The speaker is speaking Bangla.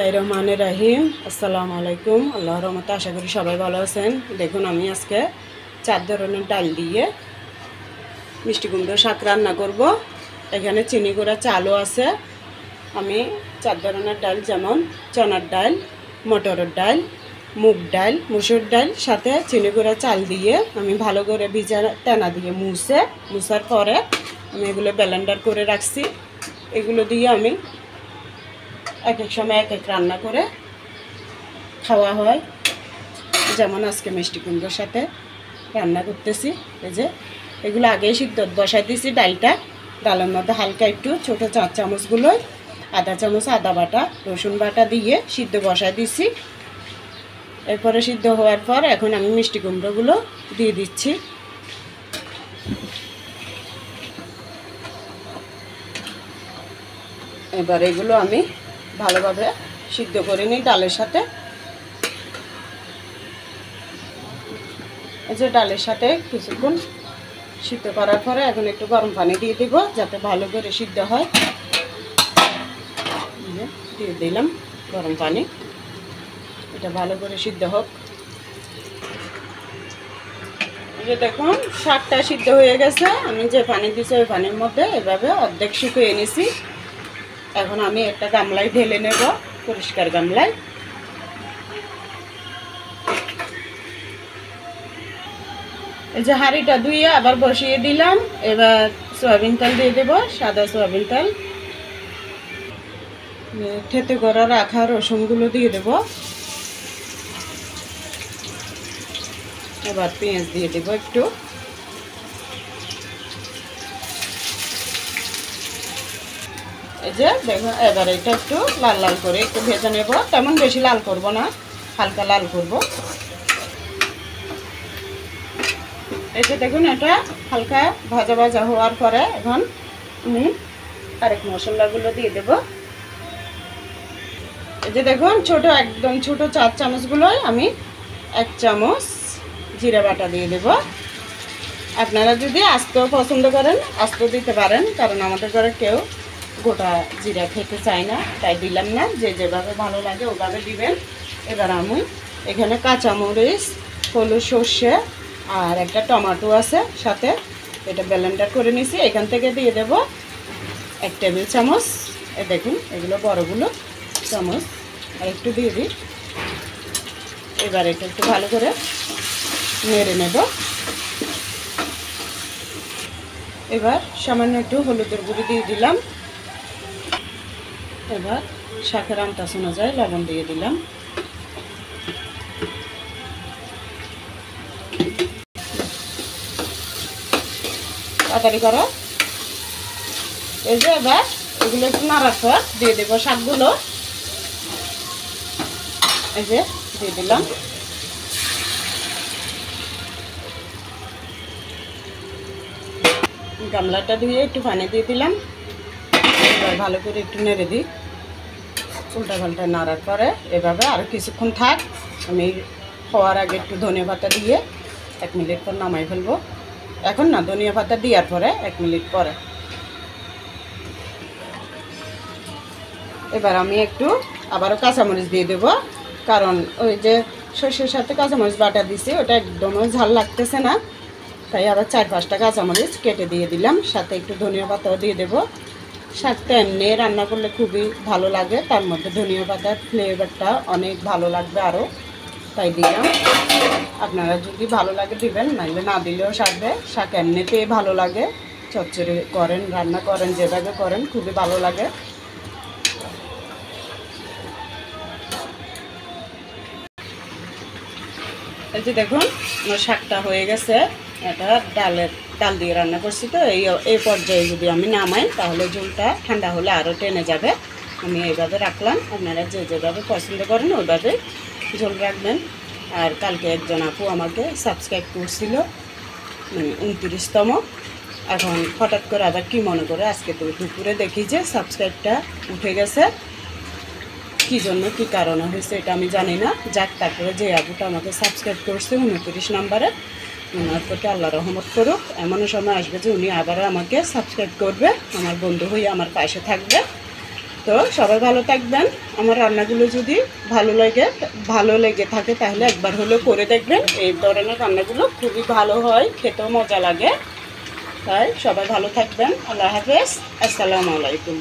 রহমানির রাহিম। আসসালামু আলাইকুম। আল্লাহর রহমতে আশা করি সবাই ভালো আছেন। দেখুন আমি আজকে 4 ধরনের ডাল দিয়ে মিষ্টি কুমড়ো শাক রান্না করব। এখানে চিনি গুঁড়া চালও আছে। আমি 4 ধরনের ডাল, যেমন চনার ডাল, মটরের ডাল, মুগ ডাল, মুসুর ডাল, সাথে চিনি গুঁড়া চাল দিয়ে আমি ভালো করে ভিজা টানা দিয়ে মুছার পরে আমি এগুলো ব্লেন্ডার করে রাখছি। এগুলো দিয়ে আমি এক এক সময় এক এক রান্না করে খাওয়া হয়। যেমন আজকে মিষ্টি কুমড়োর সাথে রান্না করতেছি। এই যে এগুলো আগেই সিদ্ধ বসাই দিয়েছি। ডালের মধ্যে হালকা একটু ছোটো 4 চামচগুলোয় আধা চামচ আদা বাটা, রসুন বাটা দিয়ে সিদ্ধ বসাই দিছি। এরপরে সিদ্ধ হওয়ার পর এখন আমি মিষ্টি কুমড়োগুলো দিয়ে দিচ্ছি। এবার এগুলো আমি ভালোভাবে সিদ্ধ করে নিই ডালের সাথে। এই যে ডালের সাথে কিছুক্ষণ সিদ্ধ করার পরে এখন একটু গরম পানি দিয়ে দেবো যাতে ভালো করে সিদ্ধ হয়। দিয়ে দিলাম গরম পানি, এটা ভালো করে সিদ্ধ হোক। এই যে দেখুন শাকটা সিদ্ধ হয়ে গেছে। আমি যে পানি দিয়েছি ওই পানির মধ্যে এভাবে অর্ধেক শুকিয়ে এনেছি। এখন আমি একটা গামলায় ঢেলে নেব, পরিষ্কার গামলায়। এই যে হাঁড়িটা ধুয়ে আবার বসিয়ে দিলাম। এবার সয়াবিন তেল দিয়ে দেব, সাদা সয়াবিন তেল। থেতে করে রাখা রসুনগুলো দিয়ে দেব। এবার পেঁয়াজ দিয়ে দেব একটু। এই যে দেখো এবার এটা একটু লাল লাল করে একটু ভেজে নেব। তেমন বেশি লাল করব না, হালকা লাল করব। এই যে দেখুন এটা হালকা ভাজা ভাজা হওয়ার পরে এখন আমি আরেক মশলাগুলো দিয়ে দেব। এই যে দেখুন একদম ছোট 4 চামচগুলোয় আমি 1 চামচ জিরা বাটা দিয়ে দেব। আপনারা যদি আস্তেও পছন্দ করেন আস্তেও দিতে পারেন, কারণ আমাদের ঘরে কেউ গোটা জিরা খেতে চায় না, তাই দিলাম না। যে যেভাবে ভালো লাগে ওভাবে দিবেন। এবার আমি এখানে কাঁচামরিচ, হলুদ, সর্ষে আর একটা টমেটো আছে সাথে, এটা ব্লেন্ডার করে নিয়েছি। এখান থেকে দিয়ে দেব 1 টেবিল চামচ। দেখুন এগুলো বড়গুলো চামচ, আর একটু দিয়ে দিই। এবার এটা একটু ভালো করে নেড়ে নেব। এবার সামান্য একটু হলুদের গুঁড়ি দিয়ে দিলাম। এবার শাকের আন্দাজ অনুযায়ী লবণ দিয়ে দিলাম। তাড়াতাড়ি করো। এই যে এবার এগুলো একটু নাড়ার পর দিয়ে দেবো শাকগুলো। এই যে দিয়ে দিলাম। গামলাটা ধুয়ে একটু পানি দিয়ে দিলাম। এবার ভালো করে একটু নেড়ে দিই। উল্টা পাল্টা নাড়ার পরে এভাবে আরও কিছুক্ষণ থাক। আমি হওয়ার আগে একটু ধনিয়া পাতা দিয়ে 1 মিনিট পর নামাই ফেলবো। এখন না, ধনিয়া পাতা দেওয়ার পরে 1 মিনিট পরে। এবার আমি একটু আবারও কাঁচামরিচ দিয়ে দেবো, কারণ ওই যে সর্ষের সাথে কাঁচামরিচ বাটা দিছি ওটা একদমই ঝাল লাগতেছে না, তাই আবার 4-5টা কাঁচামরিচ কেটে দিয়ে দিলাম। সাথে একটু ধনিয়া পাতাও দিয়ে দেবো। শাকটা এমনি রান্না করলে খুবই ভালো লাগে, তার মধ্যে ধনিয়া পাতার ফ্লেভারটা অনেক ভালো লাগবে আরও, তাই দিলাম। আপনারা যদি ভালো লাগে দিবেন, নাহলে না দিলেও সারবে। শাক এমনিতেই ভালো লাগে, চচ্চড়ি করেন, রান্না করেন, যেভাবে করেন খুবই ভালো লাগে। এই যে দেখুন আমার শাকটা হয়ে গেছে। এটা ডাল দিয়ে রান্না করছি, তো এই পর্যায়ে যদি আমি নামাই তাহলে ঝোলটা ঠান্ডা হলে আরও টেনে যাবে। আমি এইভাবে রাখলাম। আপনারা যে যেভাবে পছন্দ করেন ওইভাবে ঝোল রাখবেন। আর কালকে একজন আপু আমাকে সাবস্ক্রাইব করছিল, মানে 29তম। এখন হঠাৎ করে আবার কি মনে করে আজকে তো দুপুরে দেখি যে সাবস্ক্রাইবটা উঠে গেছে। কী জন্য, কী কারণে হয়েছে এটা আমি জানি না। যাক, তারপরে যে আপুটা আমাকে সাবস্ক্রাইব করছে 29 নম্বরে, ওনার প্রতি আল্লাহ রহমত করুক। এমনও সময় আসবে যে উনি আবারও আমাকে সাবস্ক্রাইব করবে, আমার বন্ধু হয়ে আমার পাশে থাকবে। তো সবাই ভালো থাকবেন। আমার রান্নাগুলো যদি ভালো লেগে থাকে তাহলে একবার হলেও করে দেখবেন। এই ধরনের রান্নাগুলো খুবই ভালো হয়, খেতেও মজা লাগে। তাই সবাই ভালো থাকবেন। আল্লাহ হাফেজ। আসসালামু আলাইকুম।